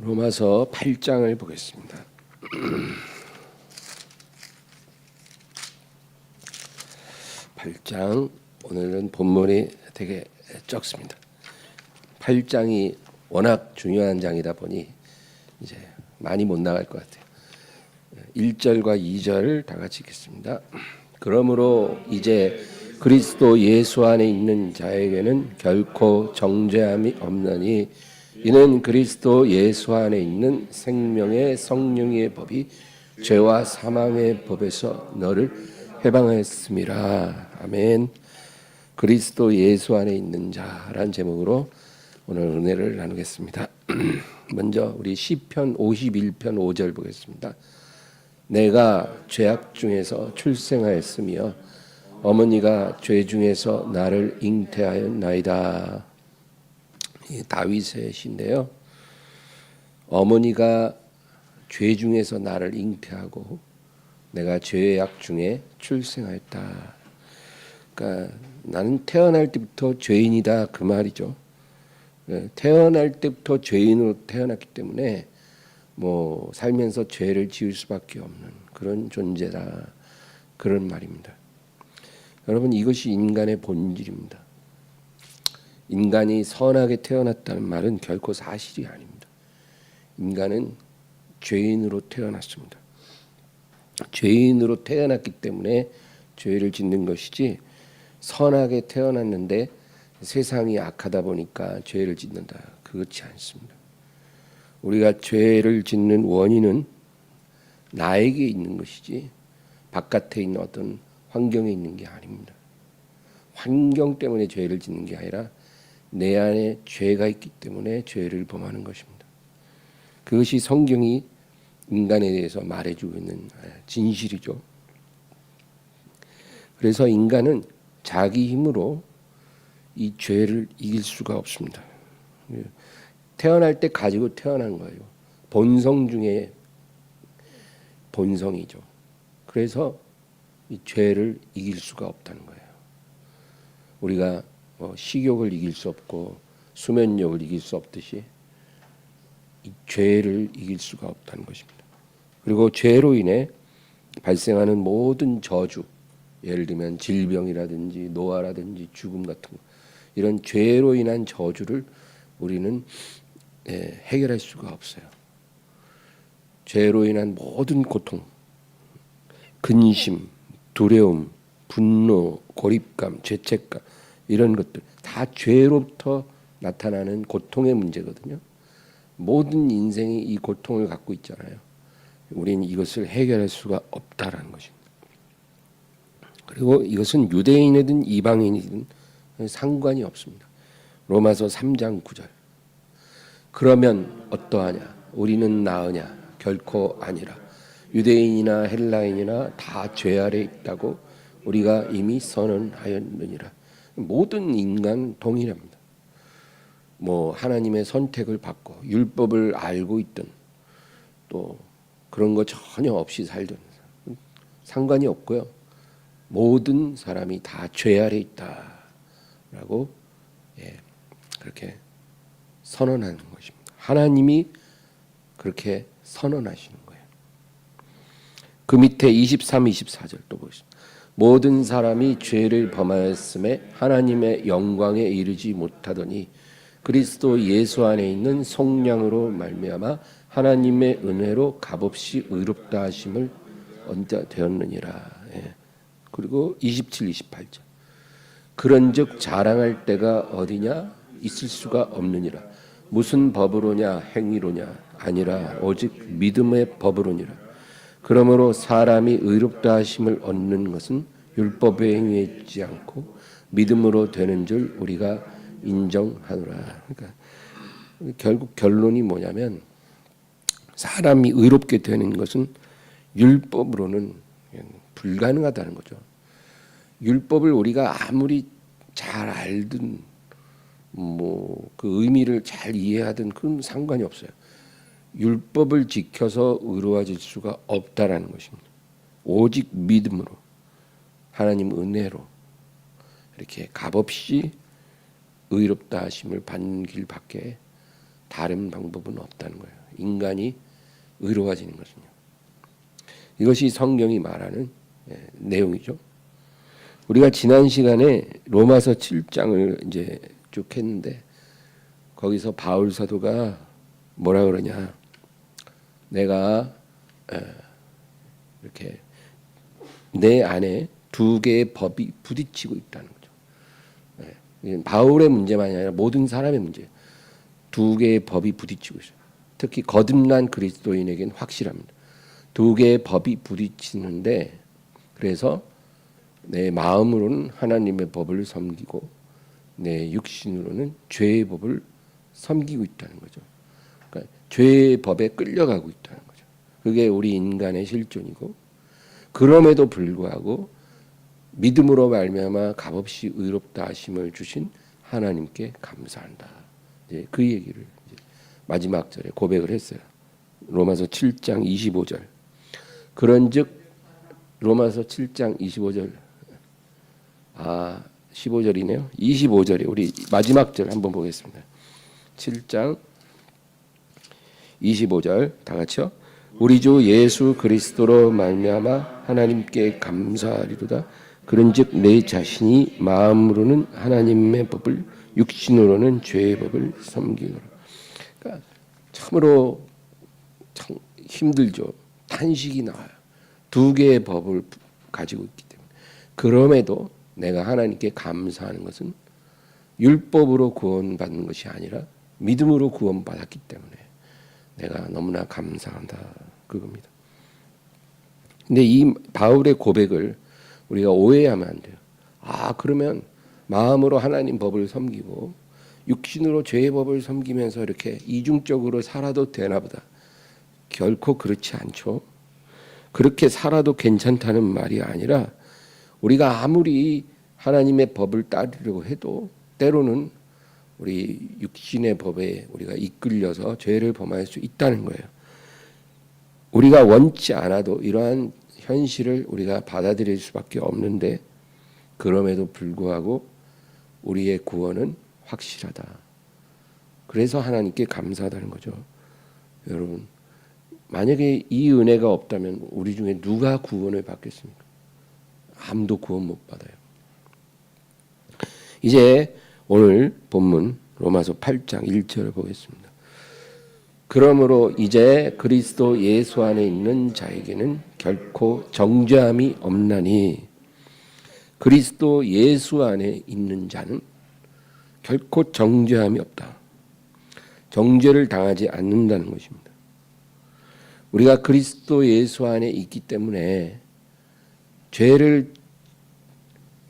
로마서 8장을 보겠습니다. 8장 오늘은 본문이 되게 적습니다. 8장이 워낙 중요한 장이다 보니 이제 많이 못 나갈 것 같아요. 1절과 2절 다 같이 읽겠습니다. 그러므로 이제 그리스도 예수 안에 있는 자에게는 결코 정죄함이 없나니 이는 그리스도 예수 안에 있는 생명의 성령의 법이 죄와 사망의 법에서 너를 해방하였음이라. 아멘. 그리스도 예수 안에 있는 자란 제목으로 오늘 은혜를 나누겠습니다. 먼저 우리 시편 51편 5절 보겠습니다. 내가 죄악 중에서 출생하였으며 어머니가 죄 중에서 나를 잉태하였나이다. 다윗의 시인데요. 어머니가 죄 중에서 나를 잉태하고 내가 죄악 중에 출생하였다. 그러니까 나는 태어날 때부터 죄인이다 그 말이죠. 태어날 때부터 죄인으로 태어났기 때문에 뭐 살면서 죄를 지을 수밖에 없는 그런 존재다 그런 말입니다. 여러분 이것이 인간의 본질입니다. 인간이 선하게 태어났다는 말은 결코 사실이 아닙니다. 인간은 죄인으로 태어났습니다. 죄인으로 태어났기 때문에 죄를 짓는 것이지 선하게 태어났는데 세상이 악하다 보니까 죄를 짓는다. 그렇지 않습니다. 우리가 죄를 짓는 원인은 나에게 있는 것이지 바깥에 있는 어떤 환경에 있는 게 아닙니다. 환경 때문에 죄를 짓는 게 아니라 내 안에 죄가 있기 때문에 죄를 범하는 것입니다. 그것이 성경이 인간에 대해서 말해주고 있는 진실이죠. 그래서 인간은 자기 힘으로 이 죄를 이길 수가 없습니다. 태어날 때 가지고 태어난 거예요. 본성 중에 본성이죠. 그래서 이 죄를 이길 수가 없다는 거예요. 우리가 식욕을 이길 수 없고 수면욕을 이길 수 없듯이 이 죄를 이길 수가 없다는 것입니다. 그리고 죄로 인해 발생하는 모든 저주, 예를 들면 질병이라든지 노화라든지 죽음 같은 거, 이런 죄로 인한 저주를 우리는 해결할 수가 없어요. 죄로 인한 모든 고통, 근심, 두려움, 분노, 고립감, 죄책감 이런 것들 다 죄로부터 나타나는 고통의 문제거든요. 모든 인생이 이 고통을 갖고 있잖아요. 우리는 이것을 해결할 수가 없다라는 것입니다. 그리고 이것은 유대인이든 이방인이든 상관이 없습니다. 로마서 3장 9절. 그러면 어떠하냐? 우리는 나으냐? 결코 아니라. 유대인이나 헬라인이나 다 죄 아래 있다고 우리가 이미 선언하였느니라. 모든 인간 동일합니다. 뭐 하나님의 선택을 받고 율법을 알고 있든 또 그런 거 전혀 없이 살든 상관이 없고요. 모든 사람이 다 죄 아래 있다라고 그렇게 선언하는 것입니다. 하나님이 그렇게 선언하시는 거예요. 그 밑에 23, 24절 또 보겠습니다. 모든 사람이 죄를 범하였음에 하나님의 영광에 이르지 못하더니 그리스도 예수 안에 있는 속량으로 말미암아 하나님의 은혜로 값없이 의롭다 하심을 얻게 되었느니라. 그리고 27, 28절. 그런즉 자랑할 때가 어디냐? 있을 수가 없느니라. 무슨 법으로냐? 행위로냐? 아니라 오직 믿음의 법으로니라. 그러므로 사람이 의롭다 하심을 얻는 것은 율법에 행위하지 않고 믿음으로 되는 줄 우리가 인정하노라. 그러니까 결국 결론이 뭐냐면 사람이 의롭게 되는 것은 율법으로는 불가능하다는 거죠. 율법을 우리가 아무리 잘 알든 뭐 그 의미를 잘 이해하든 그건 상관이 없어요. 율법을 지켜서 의로워질 수가 없다라는 것입니다. 오직 믿음으로 하나님 은혜로 이렇게 값없이 의롭다 하심을 받는 길밖에 다른 방법은 없다는 거예요. 인간이 의로워지는 것은요. 이것이 성경이 말하는 내용이죠. 우리가 지난 시간에 로마서 7장을 이제 쭉 했는데 거기서 바울 사도가 뭐라 그러냐? 내가 이렇게 내 안에 두 개의 법이 부딪히고 있다는 거죠. 바울의 문제만이 아니라 모든 사람의 문제. 두 개의 법이 부딪히고 있어요. 특히 거듭난 그리스도인에게는 확실합니다. 두 개의 법이 부딪히는데 그래서 내 마음으로는 하나님의 법을 섬기고 내 육신으로는 죄의 법을 섬기고 있다는 거죠. 그러니까 죄의 법에 끌려가고 있다는 거죠. 그게 우리 인간의 실존이고 그럼에도 불구하고 믿음으로 말미암아 값없이 의롭다 하심을 주신 하나님께 감사한다. 이제 그 얘기를 이제 마지막 절에 고백을 했어요. 로마서 7장 25절. 그런즉 로마서 7장 25절 15절이네요. 25절에 우리 마지막 절 한번 보겠습니다. 7장 25절 다 같이요. 우리 주 예수 그리스도로 말미암아 하나님께 감사하리로다. 그런즉 내 자신이 마음으로는 하나님의 법을 육신으로는 죄의 법을 섬기노라. 그러니까 참으로 참 힘들죠. 탄식이 나와요. 두 개의 법을 가지고 있기 때문에. 그럼에도 내가 하나님께 감사하는 것은 율법으로 구원받는 것이 아니라 믿음으로 구원받았기 때문에 내가 너무나 감사한다 그겁니다. 근데 이 바울의 고백을 우리가 오해하면 안 돼요. 그러면 마음으로 하나님 법을 섬기고 육신으로 죄의 법을 섬기면서 이렇게 이중적으로 살아도 되나 보다. 결코 그렇지 않죠. 그렇게 살아도 괜찮다는 말이 아니라 우리가 아무리 하나님의 법을 따르려고 해도 때로는 우리 육신의 법에 우리가 이끌려서 죄를 범할 수 있다는 거예요. 우리가 원치 않아도 이러한 현실을 우리가 받아들일 수밖에 없는데 그럼에도 불구하고 우리의 구원은 확실하다. 그래서 하나님께 감사하다는 거죠. 여러분, 만약에 이 은혜가 없다면 우리 중에 누가 구원을 받겠습니까? 아무도 구원 못 받아요. 이제 오늘 본문 로마서 8장 1절을 보겠습니다. 그러므로 이제 그리스도 예수 안에 있는 자에게는 결코 정죄함이 없나니 그리스도 예수 안에 있는 자는 결코 정죄함이 없다. 정죄를 당하지 않는다는 것입니다. 우리가 그리스도 예수 안에 있기 때문에 죄를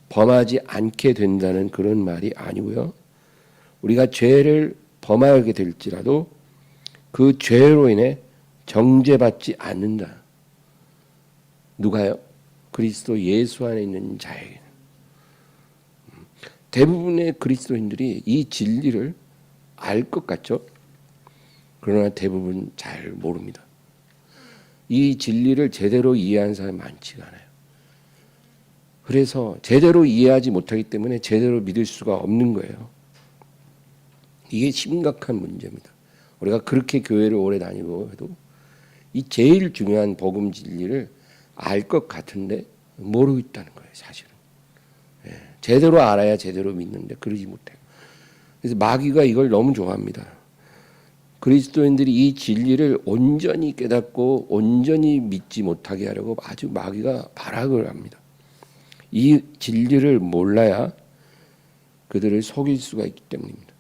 범하지 않게 된다는 그런 말이 아니고요. 우리가 죄를 범하게 될지라도 그 죄로 인해 정죄받지 않는다. 누가요? 그리스도 예수 안에 있는 자에게는. 대부분의 그리스도인들이 이 진리를 알 것 같죠? 그러나 대부분 잘 모릅니다. 이 진리를 제대로 이해한 사람이 많지가 않아요. 그래서 제대로 이해하지 못하기 때문에 제대로 믿을 수가 없는 거예요. 이게 심각한 문제입니다. 우리가 그렇게 교회를 오래 다니고 해도 이 제일 중요한 복음 진리를 알 것 같은데 모르고 있다는 거예요, 사실은. 제대로 알아야 제대로 믿는데 그러지 못해요. 그래서 마귀가 이걸 너무 좋아합니다. 그리스도인들이 이 진리를 온전히 깨닫고 온전히 믿지 못하게 하려고 아주 마귀가 발악을 합니다. 이 진리를 몰라야 그들을 속일 수가 있기 때문입니다.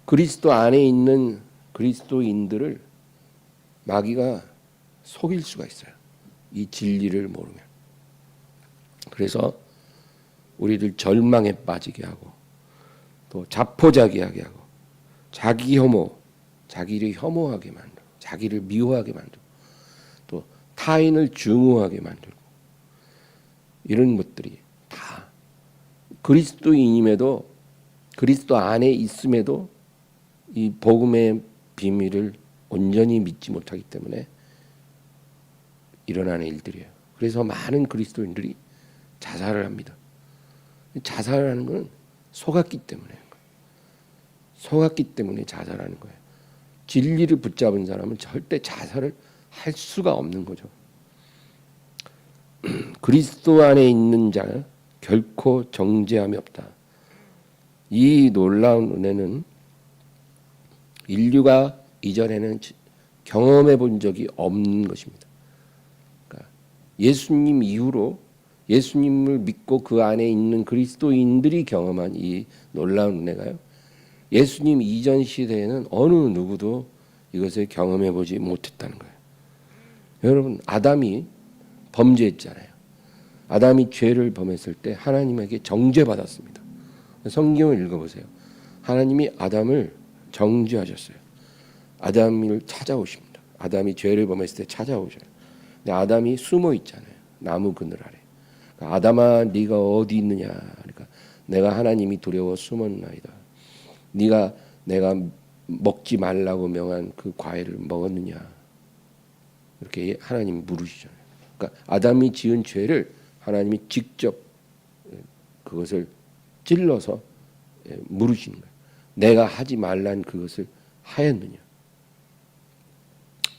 그리스도 안에 있는 그리스도인들을 마귀가 속일 수가 있어요. 이 진리를 모르면. 그래서 우리를 절망에 빠지게 하고 또 자포자기하게 하고 자기 혐오, 자기를 혐오하게 만들고 자기를 미워하게 만들고 또 타인을 증오하게 만들고 이런 것들이 다 그리스도인임에도 그리스도 안에 있음에도 이 복음의 비밀을 온전히 믿지 못하기 때문에 일어나는 일들이에요. 그래서 많은 그리스도인들이 자살을 합니다. 자살하는 건 속았기 때문에 자살하는 거예요. 진리를 붙잡은 사람은 절대 자살을 할 수가 없는 거죠. 그리스도 안에 있는 자 결코 정죄함이 없다. 이 놀라운 은혜는 인류가 이전에는 경험해 본 적이 없는 것입니다. 그러니까 예수님 이후로 예수님을 믿고 그 안에 있는 그리스도인들이 경험한 이 놀라운 은혜가요, 예수님 이전 시대에는 어느 누구도 이것을 경험해 보지 못했다는 거예요. 여러분, 아담이 범죄했잖아요. 아담이 죄를 범했을 때 하나님에게 정죄받았습니다. 성경을 읽어보세요. 하나님이 아담을 정죄하셨어요. 아담을 찾아오십니다. 아담이 죄를 범했을 때 찾아오셔요. 근데 아담이 숨어 있잖아요. 나무 그늘 아래. 그러니까 아담아, 네가 어디 있느냐? 그러니까 내가 하나님이 두려워 숨었나이다. 네가 내가 먹지 말라고 명한 그 과일을 먹었느냐? 이렇게 하나님이 물으시잖아요. 그러니까 아담이 지은 죄를 하나님이 직접 그것을 찔러서 물으시는 거예요. 내가 하지 말란 그것을 하였느냐?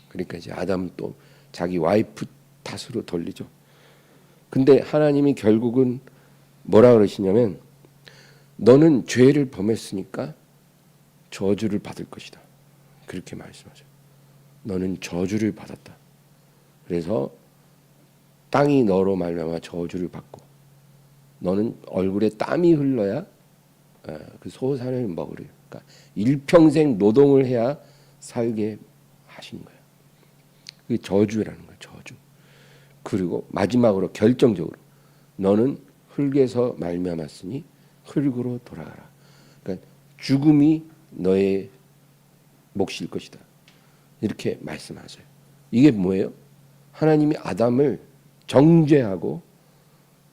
그러니까 이제 아담은 또 자기 와이프 탓으로 돌리죠. 근데 하나님이 결국은 뭐라 그러시냐면, 너는 죄를 범했으니까 저주를 받을 것이다. 그렇게 말씀하죠. 너는 저주를 받았다. 그래서 땅이 너로 말미암아 저주를 받고, 너는 얼굴에 땀이 흘러야 그 소산을 먹으려. 그러니까 일평생 노동을 해야 살게 하신 거예요. 그게 저주라는 거예요. 저주. 그리고 마지막으로 결정적으로 너는 흙에서 말미암았으니 흙으로 돌아가라. 그러니까 죽음이 너의 몫일 것이다. 이렇게 말씀하세요. 이게 뭐예요? 하나님이 아담을 정죄하고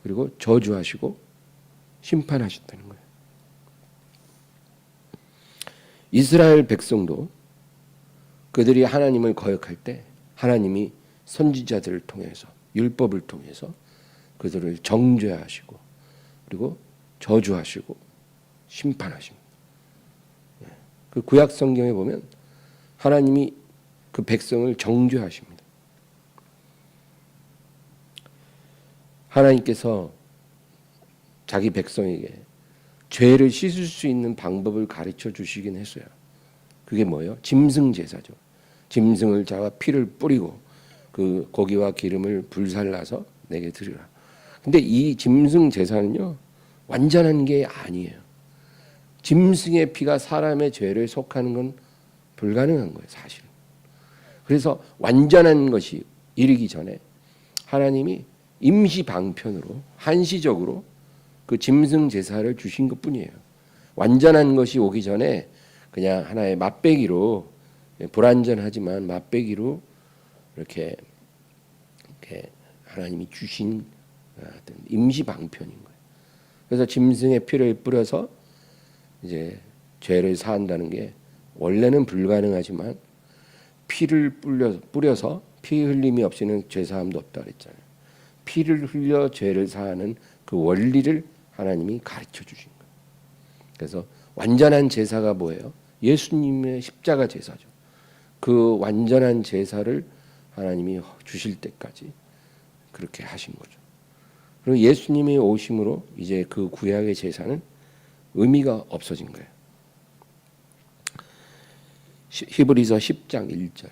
그리고 저주하시고 심판하셨다는 거예요. 이스라엘 백성도 그들이 하나님을 거역할 때 하나님이 선지자들을 통해서, 율법을 통해서 그들을 정죄하시고 그리고 저주하시고 심판하십니다. 그 구약 성경에 보면 하나님이 그 백성을 정죄하십니다. 하나님께서 자기 백성에게 죄를 씻을 수 있는 방법을 가르쳐 주시긴 했어요. 그게 뭐예요? 짐승 제사죠. 짐승을 잡아 피를 뿌리고 그 고기와 기름을 불살라서 내게 드리라. 근데 이 짐승 제사는요, 완전한 게 아니에요. 짐승의 피가 사람의 죄를 속하는 건 불가능한 거예요, 사실은. 그래서 완전한 것이 이르기 전에 하나님이 임시 방편으로 한시적으로 그 짐승 제사를 주신 것뿐이에요. 완전한 것이 오기 전에 그냥 하나의 맛배기로, 불완전하지만 맛배기로 이렇게 하나님이 주신 어떤 임시 방편인 거예요. 그래서 짐승의 피를 뿌려서 이제 죄를 사한다는 게 원래는 불가능하지만 피를 뿌려서 피 흘림이 없이는 죄 사함도 없다 그랬잖아요. 피를 흘려 죄를 사하는 그 원리를 하나님이 가르쳐 주신 거예요. 그래서 완전한 제사가 뭐예요? 예수님의 십자가 제사죠. 그 완전한 제사를 하나님이 주실 때까지 그렇게 하신 거죠. 그리고 예수님의 오심으로 이제 그 구약의 제사는 의미가 없어진 거예요. 히브리서 10장 1절.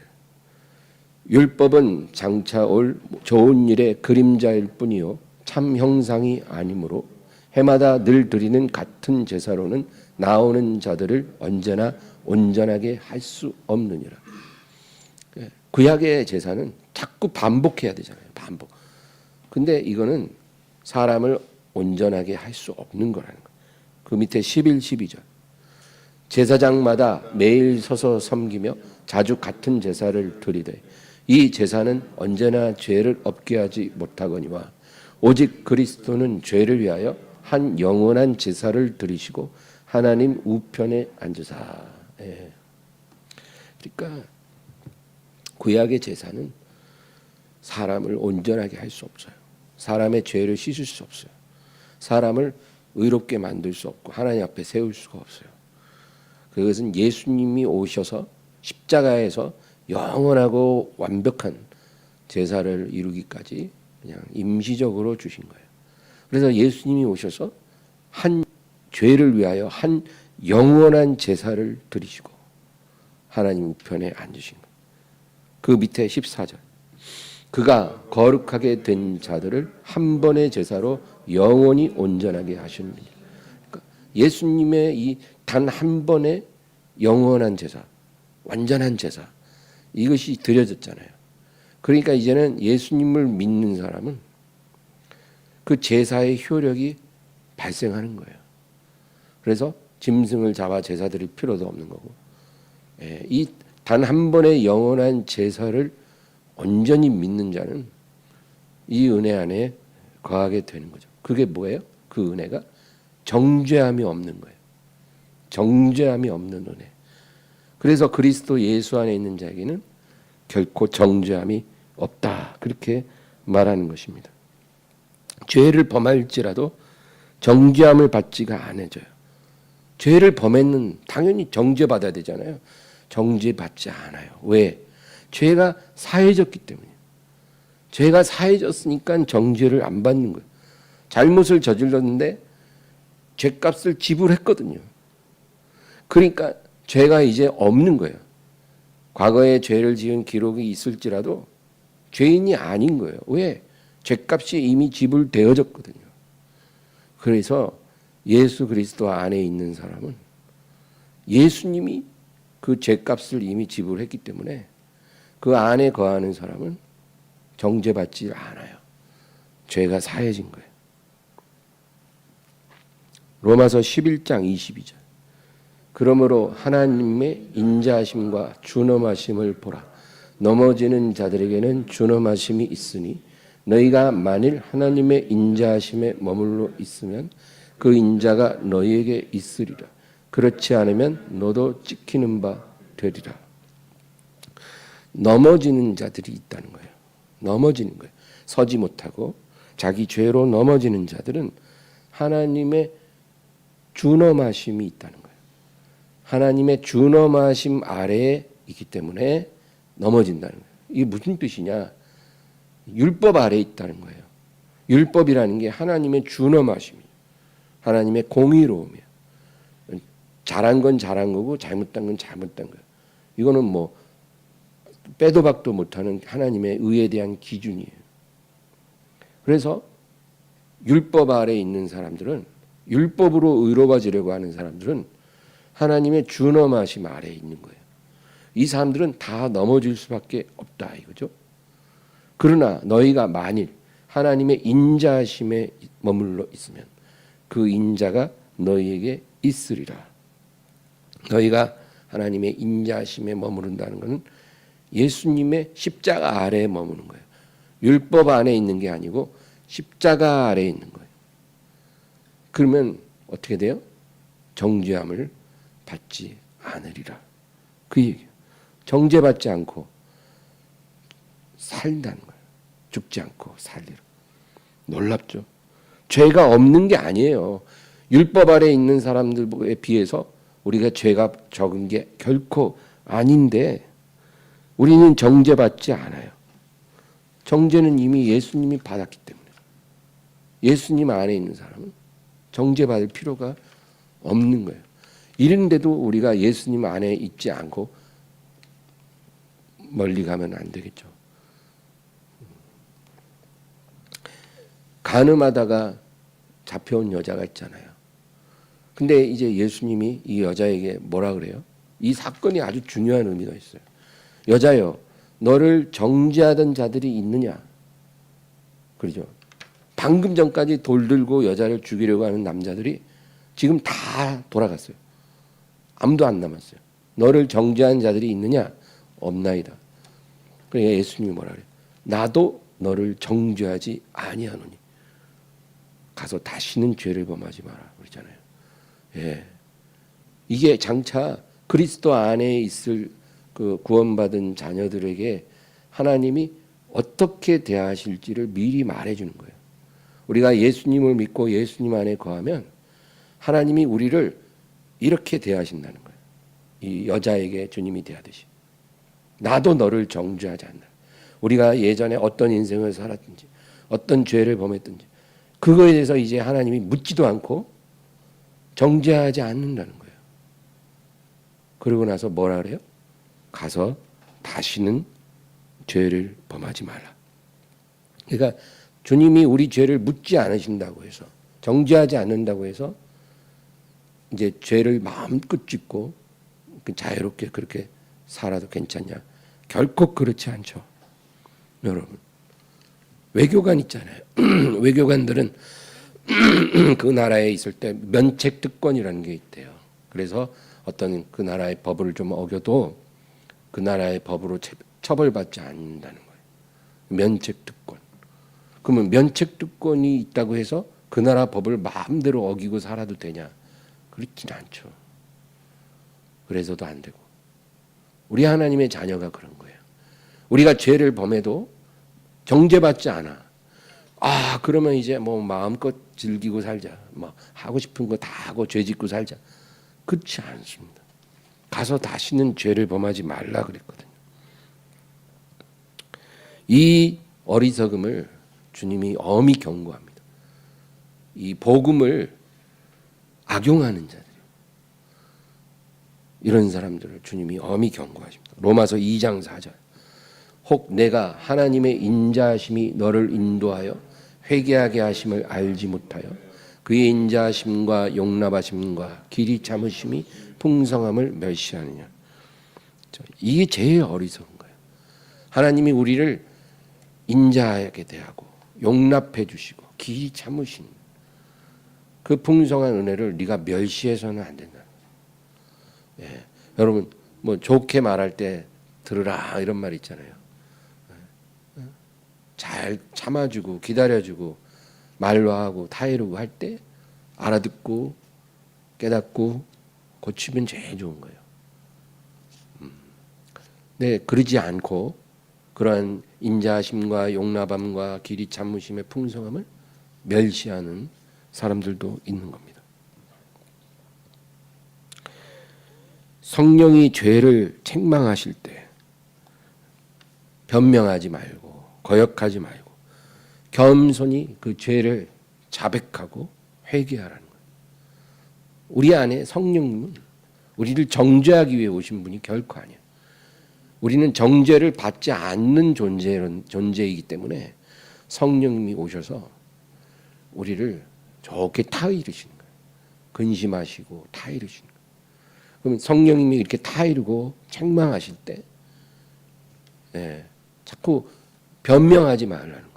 율법은 장차 올 좋은 일의 그림자일 뿐이요 참 형상이 아니므로 해마다 늘 드리는 같은 제사로는 나오는 자들을 언제나 온전하게 할 수 없느니라. 구약의 제사는 자꾸 반복해야 되잖아요. 반복. 근데 이거는 사람을 온전하게 할 수 없는 거라는 거예요. 그 밑에 11, 12절. 제사장마다 매일 서서 섬기며 자주 같은 제사를 드리되 이 제사는 언제나 죄를 없게 하지 못하거니와 오직 그리스도는 죄를 위하여 한 영원한 제사를 드리시고 하나님 우편에 앉으사. 그러니까 구약의 제사는 사람을 온전하게 할 수 없어요. 사람의 죄를 씻을 수 없어요. 사람을 의롭게 만들 수 없고 하나님 앞에 세울 수가 없어요. 그것은 예수님이 오셔서 십자가에서 영원하고 완벽한 제사를 이루기까지 그냥 임시적으로 주신 거예요. 그래서 예수님이 오셔서 한 죄를 위하여 한 영원한 제사를 드리시고 하나님 우편에 앉으신 거예요. 그 밑에 14절. 그가 거룩하게 된 자들을 한 번의 제사로 영원히 온전하게 하셨느니라. 그러니까 예수님의 이 단 한 번의 영원한 제사, 완전한 제사, 이것이 드려졌잖아요. 그러니까 이제는 예수님을 믿는 사람은 그 제사의 효력이 발생하는 거예요. 그래서 짐승을 잡아 제사 드릴 필요도 없는 거고, 이 단 한 번의 영원한 제사를 온전히 믿는 자는 이 은혜 안에 거하게 되는 거죠. 그게 뭐예요? 그 은혜가 정죄함이 없는 거예요. 정죄함이 없는 은혜. 그래서 그리스도 예수 안에 있는 자에게는 결코 정죄함이 없다. 그렇게 말하는 것입니다. 죄를 범할지라도 정죄함을 받지가 않아져요. 죄를 범했는 당연히 정죄받아야 되잖아요. 정죄받지 않아요. 왜? 죄가 사해졌기 때문이에요. 죄가 사해졌으니까 정죄를 안 받는 거예요. 잘못을 저질렀는데 죄값을 지불했거든요. 그러니까 죄가 이제 없는 거예요. 과거에 죄를 지은 기록이 있을지라도 죄인이 아닌 거예요. 왜? 죄값이 이미 지불되어졌거든요. 그래서 예수 그리스도 안에 있는 사람은 예수님이 그 죄값을 이미 지불했기 때문에 그 안에 거하는 사람은 정죄받지 않아요. 죄가 사해진 거예요. 로마서 11장 22절. 그러므로 하나님의 인자하심과 준엄하심을 보라. 넘어지는 자들에게는 준엄하심이 있으니 너희가 만일 하나님의 인자하심에 머물러 있으면 그 인자가 너희에게 있으리라. 그렇지 않으면 너도 찍히는 바 되리라. 넘어지는 자들이 있다는 거예요. 넘어지는 거예요. 서지 못하고 자기 죄로 넘어지는 자들은 하나님의 준엄하심이 있다는 거예요. 하나님의 준엄하심 아래에 있기 때문에 넘어진다는 거예요. 이게 무슨 뜻이냐? 율법 아래에 있다는 거예요. 율법이라는 게 하나님의 준엄하심이에요. 하나님의 공의로움이에요. 잘한 건 잘한 거고 잘못한 건 잘못한 거예요. 이거는 뭐 빼도 박도 못하는 하나님의 의에 대한 기준이에요. 그래서 율법 아래에 있는 사람들은, 율법으로 의로워지려고 하는 사람들은 하나님의 준엄하심 아래에 있는 거예요. 이 사람들은 다 넘어질 수밖에 없다 이거죠. 그러나 너희가 만일 하나님의 인자하심에 머물러 있으면 그 인자가 너희에게 있으리라. 너희가 하나님의 인자하심에 머무른다는 것은 예수님의 십자가 아래에 머무는 거예요. 율법 안에 있는 게 아니고 십자가 아래에 있는 거예요. 그러면 어떻게 돼요? 정죄함을 받지 않으리라. 그 얘기예요. 정죄받지 않고 살다는 거예요. 죽지 않고 살리라. 놀랍죠? 죄가 없는 게 아니에요. 율법 아래에 있는 사람들에 비해서 우리가 죄가 적은 게 결코 아닌데 우리는 정죄받지 않아요. 정죄는 이미 예수님이 받았기 때문에 예수님 안에 있는 사람은 정죄받을 필요가 없는 거예요. 이런데도 우리가 예수님 안에 있지 않고 멀리 가면 안 되겠죠. 간음하다가 잡혀온 여자가 있잖아요. 근데 이제 예수님이 이 여자에게 뭐라 그래요? 이 사건이 아주 중요한 의미가 있어요. 여자여, 너를 정죄하던 자들이 있느냐? 그러죠. 방금 전까지 돌 들고 여자를 죽이려고 하는 남자들이 지금 다 돌아갔어요. 아무도 안 남았어요. 너를 정죄한 자들이 있느냐? 없나이다. 그러니까 예수님이 뭐라 그래요? 나도 너를 정죄하지 아니하노니 가서 다시는 죄를 범하지 마라 그러잖아요. 예, 이게 장차 그리스도 안에 있을 그 구원받은 자녀들에게 하나님이 어떻게 대하실지를 미리 말해주는 거예요. 우리가 예수님을 믿고 예수님 안에 거하면 하나님이 우리를 이렇게 대하신다는 거예요. 이 여자에게 주님이 대하듯이. 나도 너를 정죄하지 않는다. 우리가 예전에 어떤 인생을 살았든지 어떤 죄를 범했든지 그거에 대해서 이제 하나님이 묻지도 않고 정죄하지 않는다는 거예요. 그러고 나서 뭐라 그래요? 가서 다시는 죄를 범하지 말라. 그러니까 주님이 우리 죄를 묻지 않으신다고 해서 정죄하지 않는다고 해서 이제 죄를 마음껏 짓고 자유롭게 그렇게 살아도 괜찮냐? 결코 그렇지 않죠. 여러분 외교관 있잖아요. 외교관들은 그 나라에 있을 때 면책특권이라는 게 있대요. 그래서 어떤 그 나라의 법을 좀 어겨도 그 나라의 법으로 처벌받지 않는다는 거예요. 면책특권. 그러면 면책특권이 있다고 해서 그 나라 법을 마음대로 어기고 살아도 되냐? 그렇진 않죠. 그래서도 안 되고. 우리 하나님의 자녀가 그런 거예요. 우리가 죄를 범해도 정죄받지 않아. 아, 그러면 이제 뭐 마음껏 즐기고 살자. 뭐 하고 싶은 거 다 하고 죄 짓고 살자. 그렇지 않습니다. 가서 다시는 죄를 범하지 말라 그랬거든요. 이 어리석음을 주님이 엄히 경고합니다. 이 복음을 악용하는 자들, 이런 사람들을 주님이 엄히 경고하십니다. 로마서 2장 4절. 혹 내가 하나님의 인자하심이 너를 인도하여 회개하게 하심을 알지 못하여 그의 인자하심과 용납하심과 길이 참으심이 풍성함을 멸시하느냐. 이게 제일 어리석은 거예요. 하나님이 우리를 인자하게 대하고 용납해 주시고 길이 참으신 그 풍성한 은혜를 네가 멸시해서는 안 된다. 예. 여러분 뭐 좋게 말할 때 들으라 이런 말 있잖아요. 잘 참아주고 기다려주고 말로하고 타이르고 할 때 알아듣고 깨닫고 고치면 제일 좋은 거예요. 네, 그러지 않고 그러한 인자하심과 용납함과 길이 참으심의 풍성함을 멸시하는 사람들도 있는 겁니다. 성령이 죄를 책망하실 때 변명하지 말고 거역하지 말고 겸손히 그 죄를 자백하고 회개하라는 거예요. 우리 안에 성령님은 우리를 정죄하기 위해 오신 분이 결코 아니에요. 우리는 정죄를 받지 않는 존재이기 때문에 성령님이 오셔서 우리를 좋게 타이르시는 거예요. 근심하시고 타이르시는 거예요. 그럼 성령님이 이렇게 타이르고 책망하실 때 자꾸 변명하지 말라는 거예요.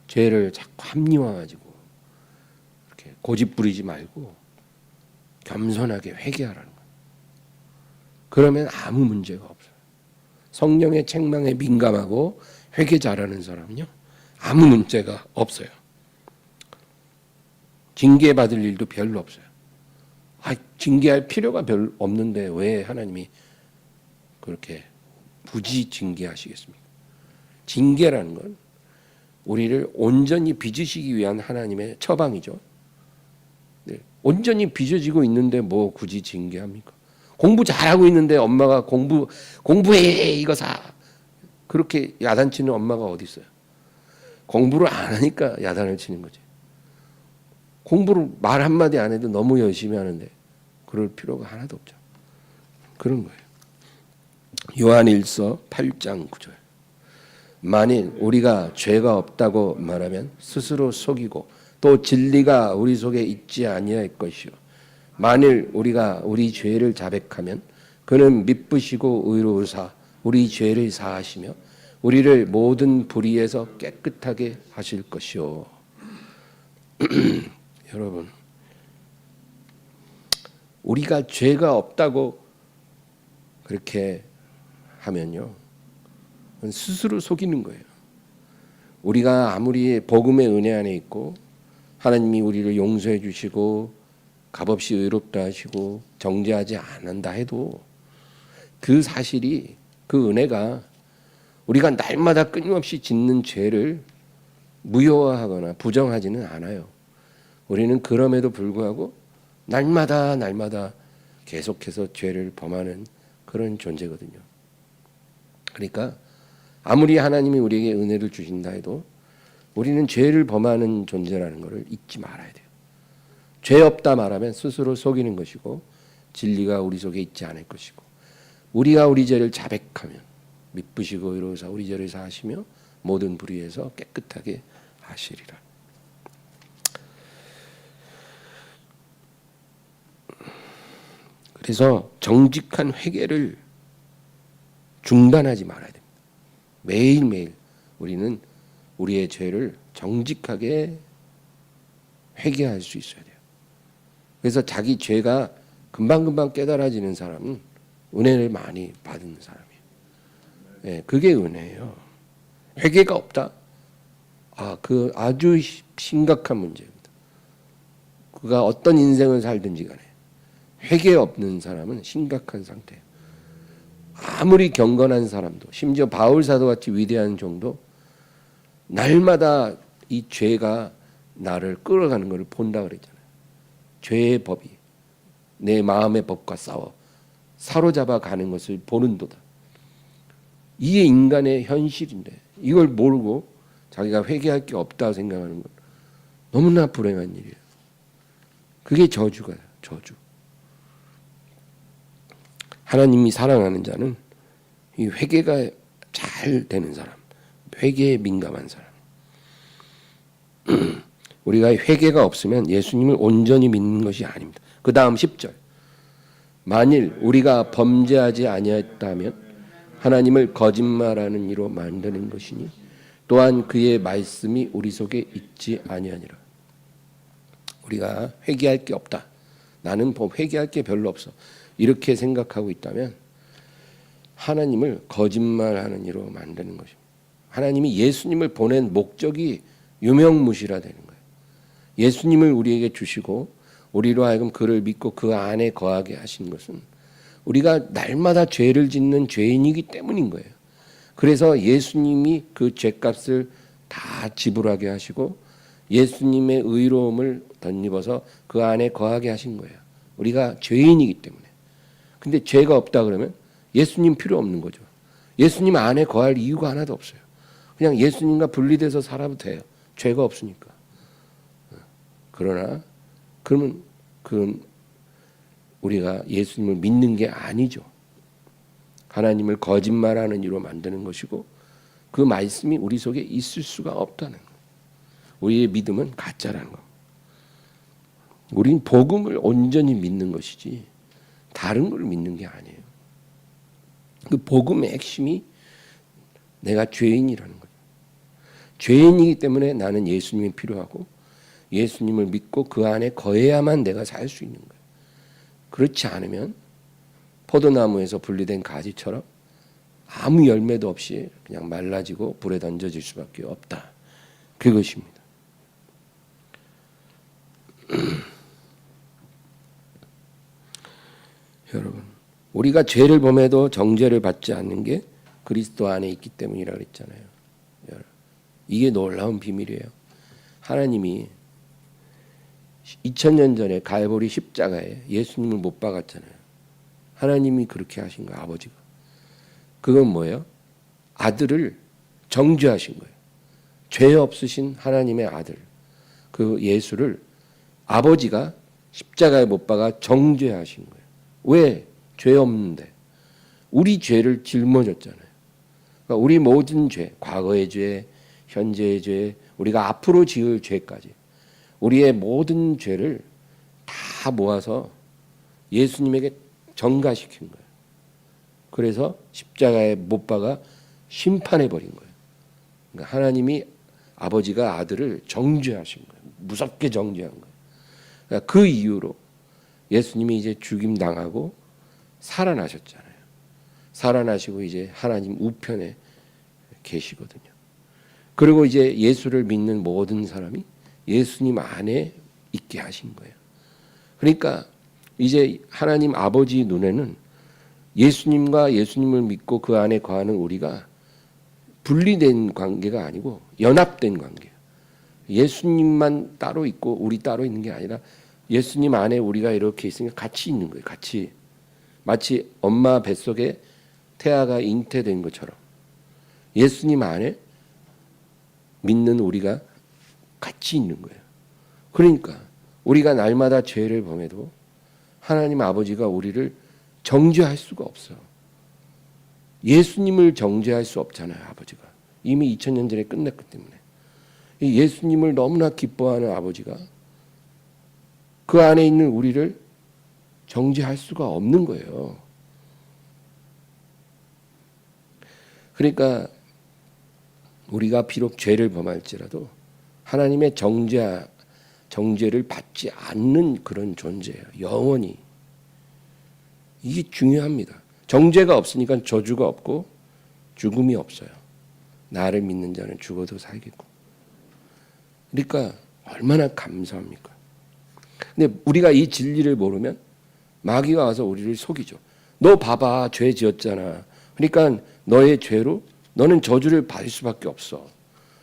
죄를 자꾸 합리화가지고 이렇게 고집 부리지 말고 겸손하게 회개하라는 거예요. 그러면 아무 문제가 없어요. 성령의 책망에 민감하고 회개 잘하는 사람은요 아무 문제가 없어요. 징계받을 일도 별로 없어요. 징계할 필요가 별로 없는데 왜 하나님이 그렇게 굳이 징계하시겠습니까? 징계라는 건 우리를 온전히 빚으시기 위한 하나님의 처방이죠. 네, 온전히 빚어지고 있는데 뭐 굳이 징계합니까? 공부 잘하고 있는데 엄마가 공부해 이거 사 그렇게 야단치는 엄마가 어디 있어요? 공부를 안 하니까 야단을 치는 거지. 공부를 말 한마디 안 해도 너무 열심히 하는데 그럴 필요가 하나도 없죠. 그런 거예요. 요한일서 8장 9절. 만일 우리가 죄가 없다고 말하면 스스로 속이고 또 진리가 우리 속에 있지 아니할 것이요. 만일 우리가 우리 죄를 자백하면 그는 미쁘시고 의로우사 우리 죄를 사하시며 우리를 모든 불의에서 깨끗하게 하실 것이요. 여러분, 우리가 죄가 없다고 그렇게 하면요, 스스로 속이는 거예요. 우리가 아무리 복음의 은혜 안에 있고 하나님이 우리를 용서해 주시고 값없이 의롭다 하시고 정죄하지 않는다 해도 그 사실이, 그 은혜가 우리가 날마다 끊임없이 짓는 죄를 무효화하거나 부정하지는 않아요. 우리는 그럼에도 불구하고 날마다 계속해서 죄를 범하는 그런 존재거든요. 그러니까 아무리 하나님이 우리에게 은혜를 주신다 해도 우리는 죄를 범하는 존재라는 것을 잊지 말아야 돼요. 죄 없다 말하면 스스로 속이는 것이고 진리가 우리 속에 있지 않을 것이고, 우리가 우리 죄를 자백하면 미쁘시고 의로우사 우리 죄를 사하시며 모든 불의에서 깨끗하게 하시리라. 그래서 정직한 회개를 중단하지 말아야 됩니다. 매일매일 우리는 우리의 죄를 정직하게 회개할 수 있어야 돼요. 그래서 자기 죄가 금방금방 깨달아지는 사람은 은혜를 많이 받은 사람이에요. 네, 그게 은혜예요. 회개가 없다? 그 아주 심각한 문제입니다. 그가 어떤 인생을 살든지 간에 회개 없는 사람은 심각한 상태예요. 아무리 경건한 사람도, 심지어 바울 사도같이 위대한 종도 날마다 이 죄가 나를 끌어가는 것을 본다 그랬잖아요. 죄의 법이 내 마음의 법과 싸워 사로잡아 가는 것을 보는도다. 이게 인간의 현실인데 이걸 모르고 자기가 회개할 게 없다 생각하는 건 너무나 불행한 일이에요. 그게 저주가 저주. 하나님이 사랑하는 자는 이 회개가 잘 되는 사람, 회개에 민감한 사람. 우리가 회개가 없으면 예수님을 온전히 믿는 것이 아닙니다. 그 다음 10절. 만일 우리가 범죄하지 아니했다면 하나님을 거짓말하는 이로 만드는 것이니 또한 그의 말씀이 우리 속에 있지 아니하니라. 우리가 회개할 게 없다. 나는 회개할 게 별로 없어. 이렇게 생각하고 있다면 하나님을 거짓말하는 이로 만드는 것입니다. 하나님이 예수님을 보낸 목적이 유명무실화되는 거예요. 예수님을 우리에게 주시고 우리로 하여금 그를 믿고 그 안에 거하게 하신 것은 우리가 날마다 죄를 짓는 죄인이기 때문인 거예요. 그래서 예수님이 그 죄값을 다 지불하게 하시고 예수님의 의로움을 덧입어서 그 안에 거하게 하신 거예요. 우리가 죄인이기 때문에. 근데 죄가 없다 그러면 예수님 필요 없는 거죠. 예수님 안에 거할 이유가 하나도 없어요. 그냥 예수님과 분리돼서 살아도 돼요. 죄가 없으니까. 그러나 그러면 그건 우리가 예수님을 믿는 게 아니죠. 하나님을 거짓말하는 이로 만드는 것이고 그 말씀이 우리 속에 있을 수가 없다는 거예요. 우리의 믿음은 가짜라는 거. 우린 복음을 온전히 믿는 것이지 다른 걸 믿는 게 아니에요. 그 복음의 핵심이 내가 죄인이라는 거예요. 죄인이기 때문에 나는 예수님이 필요하고 예수님을 믿고 그 안에 거해야만 내가 살 수 있는 거예요. 그렇지 않으면 포도나무에서 분리된 가지처럼 아무 열매도 없이 그냥 말라지고 불에 던져질 수밖에 없다. 그것입니다. 여러분, 우리가 죄를 범해도 정죄를 받지 않는 게 그리스도 안에 있기 때문이라 그랬잖아요. 이게 놀라운 비밀이에요. 하나님이 2000년 전에 갈보리 십자가에 예수님을 못 박았잖아요. 하나님이 그렇게 하신 거예요. 아버지가. 그건 뭐예요? 아들을 정죄하신 거예요. 죄 없으신 하나님의 아들 그 예수를 아버지가 십자가에 못 박아 정죄하신 거예요. 왜? 죄 없는데. 우리 죄를 짊어졌잖아요. 그러니까 우리 모든 죄, 과거의 죄, 현재의 죄, 우리가 앞으로 지을 죄까지 우리의 모든 죄를 다 모아서 예수님에게 전가시킨 거예요. 그래서 십자가에 못 박아 심판해 버린 거예요. 그러니까 하나님이 아버지가 아들을 정죄하신 거예요. 무섭게 정죄한 거예요. 그러니까 그 이유로 예수님이 이제 죽임 당하고 살아나셨잖아요. 살아나시고 이제 하나님 우편에 계시거든요. 그리고 이제 예수를 믿는 모든 사람이 예수님 안에 있게 하신 거예요. 그러니까 이제 하나님 아버지 눈에는 예수님과 예수님을 믿고 그 안에 거하는 우리가 분리된 관계가 아니고 연합된 관계예요. 예수님만 따로 있고 우리 따로 있는 게 아니라 예수님 안에 우리가 이렇게 있으니까 같이 있는 거예요. 같이. 마치 엄마 뱃속에 태아가 잉태된 것처럼 예수님 안에 믿는 우리가 같이 있는 거예요. 그러니까 우리가 날마다 죄를 범해도 하나님 아버지가 우리를 정죄할 수가 없어요. 예수님을 정죄할 수 없잖아요. 아버지가 이미 2000년 전에 끝났기 때문에. 예수님을 너무나 기뻐하는 아버지가 그 안에 있는 우리를 정죄할 수가 없는 거예요. 그러니까 우리가 비록 죄를 범할지라도 하나님의 정죄를 받지 않는 그런 존재예요. 영원히. 이게 중요합니다. 정죄가 없으니까 저주가 없고 죽음이 없어요. 나를 믿는 자는 죽어도 살겠고. 그러니까 얼마나 감사합니까? 근데 우리가 이 진리를 모르면 마귀가 와서 우리를 속이죠. 너 봐봐, 죄 지었잖아. 그러니까 너의 죄로 너는 저주를 받을 수밖에 없어.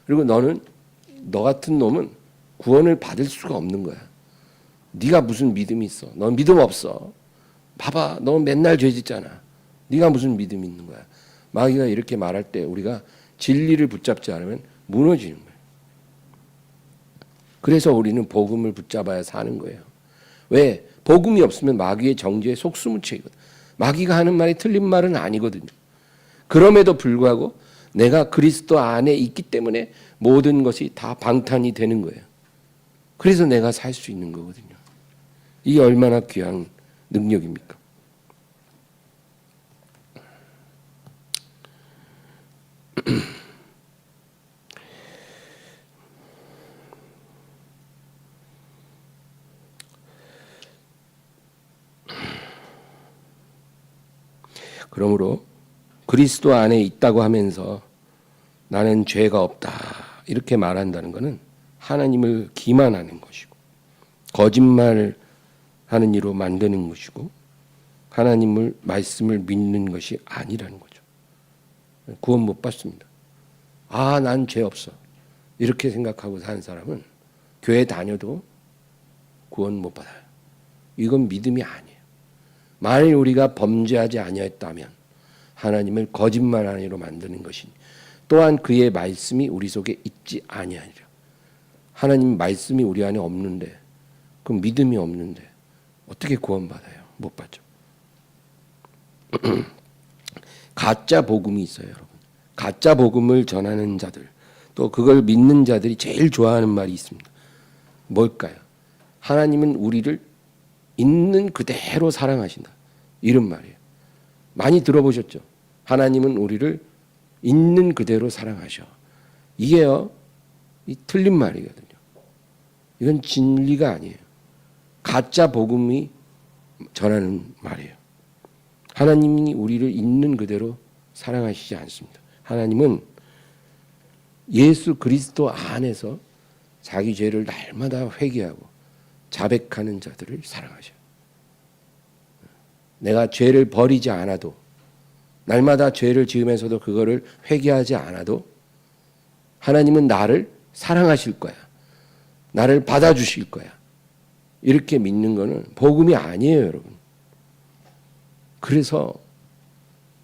그리고 너 같은 놈은 구원을 받을 수가 없는 거야. 네가 무슨 믿음이 있어? 넌 믿음 없어. 봐봐, 너 맨날 죄 짓잖아. 네가 무슨 믿음이 있는 거야? 마귀가 이렇게 말할 때 우리가 진리를 붙잡지 않으면 무너지는 거예요. 그래서 우리는 복음을 붙잡아야 사는 거예요. 왜? 복음이 없으면 마귀의 정죄에 속수무책이거든. 마귀가 하는 말이 틀린 말은 아니거든요. 그럼에도 불구하고 내가 그리스도 안에 있기 때문에 모든 것이 다 방탄이 되는 거예요. 그래서 내가 살 수 있는 거거든요. 이게 얼마나 귀한 능력입니까? 그러므로 그리스도 안에 있다고 하면서 나는 죄가 없다 이렇게 말한다는 것은 하나님을 기만하는 것이고 거짓말하는 이로 만드는 것이고 하나님을 말씀을 믿는 것이 아니라는 거죠. 구원 못 받습니다. 아, 난 죄 없어 이렇게 생각하고 사는 사람은 교회 다녀도 구원 못 받아요. 이건 믿음이 아니에요. 만일 우리가 범죄하지 아니했다면 하나님을 거짓말하는 이로 만드는 것이니 또한 그의 말씀이 우리 속에 있지 아니하리라. 하나님 말씀이 우리 안에 없는데 그럼 믿음이 없는데 어떻게 구원받아요? 못 받죠. 가짜 복음이 있어요, 여러분. 가짜 복음을 전하는 자들 또 그걸 믿는 자들이 제일 좋아하는 말이 있습니다. 뭘까요? 하나님은 우리를 있는 그대로 사랑하신다. 이런 말이에요. 많이 들어보셨죠? 하나님은 우리를 있는 그대로 사랑하셔. 이게요, 이 틀린 말이거든요. 이건 진리가 아니에요. 가짜 복음이 전하는 말이에요. 하나님이 우리를 있는 그대로 사랑하시지 않습니다. 하나님은 예수 그리스도 안에서 자기 죄를 날마다 회개하고 자백하는 자들을 사랑하셔요. 내가 죄를 버리지 않아도 날마다 죄를 지으면서도 그거를 회개하지 않아도 하나님은 나를 사랑하실 거야. 나를 받아주실 거야. 이렇게 믿는 거는 복음이 아니에요, 여러분. 그래서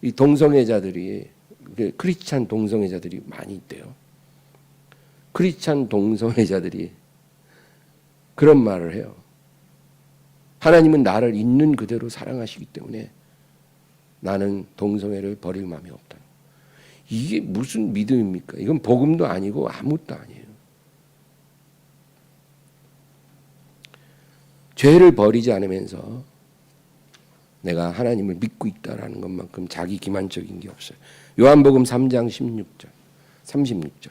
이 동성애자들이 크리스찬 동성애자들이 많이 있대요. 크리스찬 동성애자들이 그런 말을 해요. 하나님은 나를 있는 그대로 사랑하시기 때문에 나는 동성애를 버릴 마음이 없다. 이게 무슨 믿음입니까? 이건 복음도 아니고 아무것도 아니에요. 죄를 버리지 않으면서 내가 하나님을 믿고 있다라는 것만큼 자기 기만적인 게 없어요. 요한복음 3장 16절, 36절.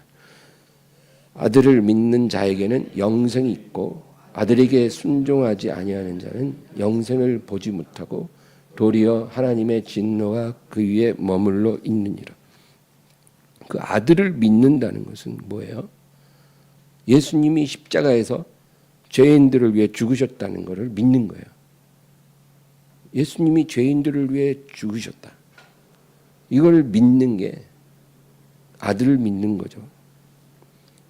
아들을 믿는 자에게는 영생이 있고 아들에게 순종하지 아니하는 자는 영생을 보지 못하고 도리어 하나님의 진노가 그 위에 머물러 있느니라. 그 아들을 믿는다는 것은 뭐예요? 예수님이 십자가에서 죄인들을 위해 죽으셨다는 것을 믿는 거예요. 예수님이 죄인들을 위해 죽으셨다. 이걸 믿는 게 아들을 믿는 거죠.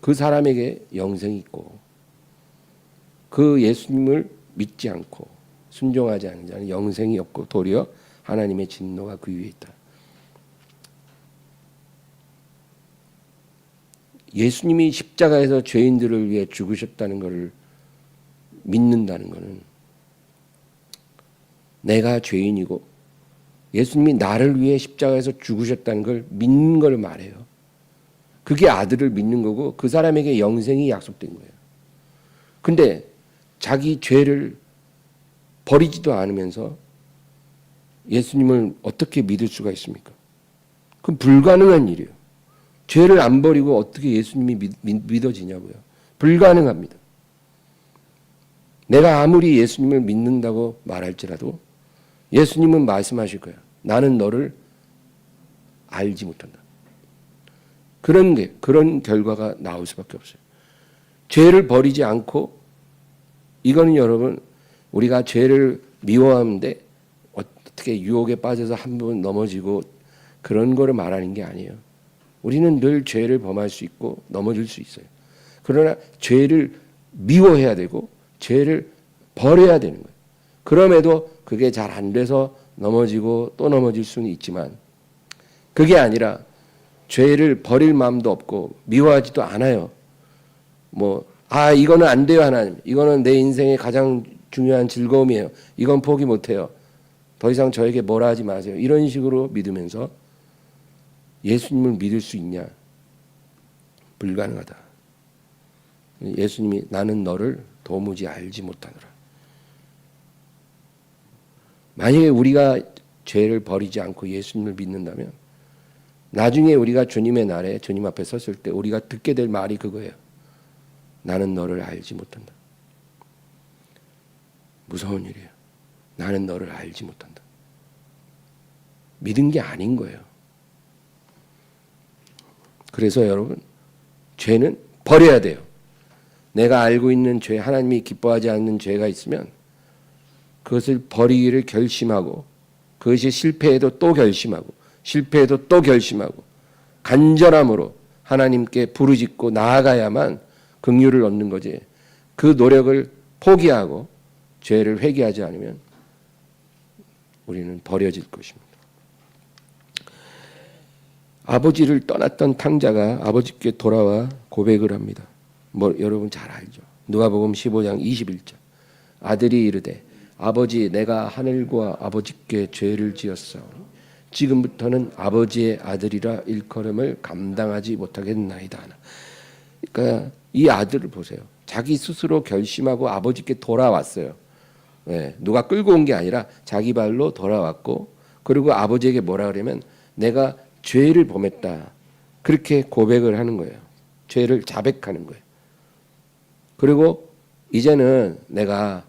그 사람에게 영생이 있고 그 예수님을 믿지 않고 순종하지 않는 자는 영생이 없고 도리어 하나님의 진노가 그 위에 있다. 예수님이 십자가에서 죄인들을 위해 죽으셨다는 것을 믿는다는 것은 내가 죄인이고 예수님이 나를 위해 십자가에서 죽으셨다는 걸 믿는 걸 말해요. 그게 아들을 믿는 거고 그 사람에게 영생이 약속된 거예요. 근데 자기 죄를 버리지도 않으면서 예수님을 어떻게 믿을 수가 있습니까? 그건 불가능한 일이에요. 죄를 안 버리고 어떻게 예수님이 믿어지냐고요. 불가능합니다. 내가 아무리 예수님을 믿는다고 말할지라도 예수님은 말씀하실 거예요. 나는 너를 알지 못한다. 그런 결과가 나올 수밖에 없어요. 죄를 버리지 않고, 이거는 여러분 우리가 죄를 미워하는데 어떻게 유혹에 빠져서 한 번 넘어지고 그런 거를 말하는 게 아니에요. 우리는 늘 죄를 범할 수 있고 넘어질 수 있어요. 그러나 죄를 미워해야 되고 죄를 버려야 되는 거예요. 그럼에도 그게 잘 안 돼서 넘어지고 또 넘어질 수는 있지만 그게 아니라 죄를 버릴 마음도 없고 미워하지도 않아요. 이거는 안 돼요, 하나님. 이거는 내 인생의 가장 중요한 즐거움이에요. 이건 포기 못해요. 더 이상 저에게 뭐라 하지 마세요. 이런 식으로 믿으면서 예수님을 믿을 수 있냐? 불가능하다. 예수님이 나는 너를 도무지 알지 못하노라. 만약에 우리가 죄를 버리지 않고 예수님을 믿는다면 나중에 우리가 주님의 날에 주님 앞에 섰을 때 우리가 듣게 될 말이 그거예요. 나는 너를 알지 못한다. 무서운 일이에요. 나는 너를 알지 못한다. 믿은 게 아닌 거예요. 그래서 여러분, 죄는 버려야 돼요. 내가 알고 있는 죄, 하나님이 기뻐하지 않는 죄가 있으면 그것을 버리기를 결심하고 그것이 실패해도 또 결심하고 실패해도 또 결심하고 간절함으로 하나님께 부르짖고 나아가야만 긍휼을 얻는 거지. 그 노력을 포기하고 죄를 회개하지 않으면 우리는 버려질 것입니다. 아버지를 떠났던 탕자가 아버지께 돌아와 고백을 합니다. 여러분 잘 알죠. 누가복음 15장 21절. 아들이 이르되 아버지, 내가 하늘과 아버지께 죄를 지었사오니 지금부터는 아버지의 아들이라 일컬음을 감당하지 못하겠나이다. 그러니까 이 아들을 보세요. 자기 스스로 결심하고 아버지께 돌아왔어요. 누가 끌고 온 게 아니라 자기 발로 돌아왔고, 그리고 아버지에게 뭐라 그러면 내가 죄를 범했다. 그렇게 고백을 하는 거예요. 죄를 자백하는 거예요. 그리고 이제는 내가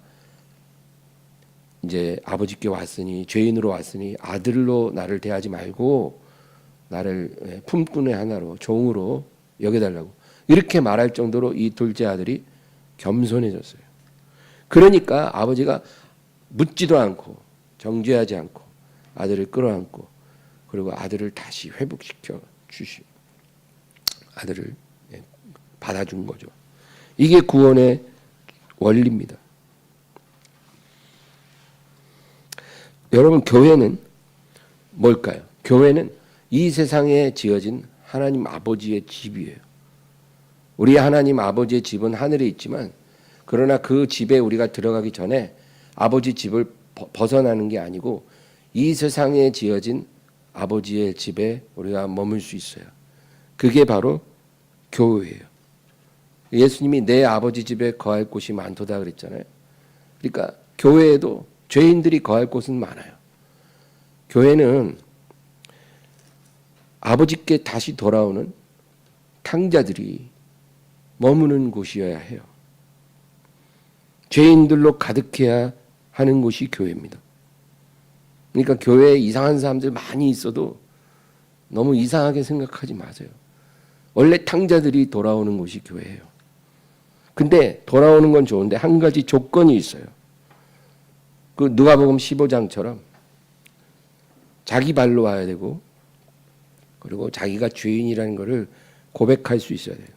이제 아버지께 왔으니, 죄인으로 왔으니 아들로 나를 대하지 말고 나를 품꾼의 하나로, 종으로 여겨달라고 이렇게 말할 정도로 이 둘째 아들이 겸손해졌어요. 그러니까 아버지가 묻지도 않고 정죄하지 않고 아들을 끌어안고 그리고 아들을 다시 회복시켜 주시, 아들을 받아준 거죠. 이게 구원의 원리입니다. 여러분, 교회는 뭘까요? 교회는 이 세상에 지어진 하나님 아버지의 집이에요. 우리 하나님 아버지의 집은 하늘에 있지만, 그러나 그 집에 우리가 들어가기 전에 아버지 집을 벗어나는 게 아니고 이 세상에 지어진 아버지의 집에 우리가 머물 수 있어요. 그게 바로 교회예요. 예수님이 내 아버지 집에 거할 곳이 많도다 그랬잖아요. 그러니까 교회에도 죄인들이 거할 곳은 많아요. 교회는 아버지께 다시 돌아오는 탕자들이 머무는 곳이어야 해요. 죄인들로 가득해야 하는 곳이 교회입니다. 그러니까 교회에 이상한 사람들 많이 있어도 너무 이상하게 생각하지 마세요. 원래 탕자들이 돌아오는 곳이 교회예요. 근데 돌아오는 건 좋은데 한 가지 조건이 있어요. 그 누가복음 15장처럼 자기 발로 와야 되고, 그리고 자기가 죄인이라는 것을 고백할 수 있어야 돼요.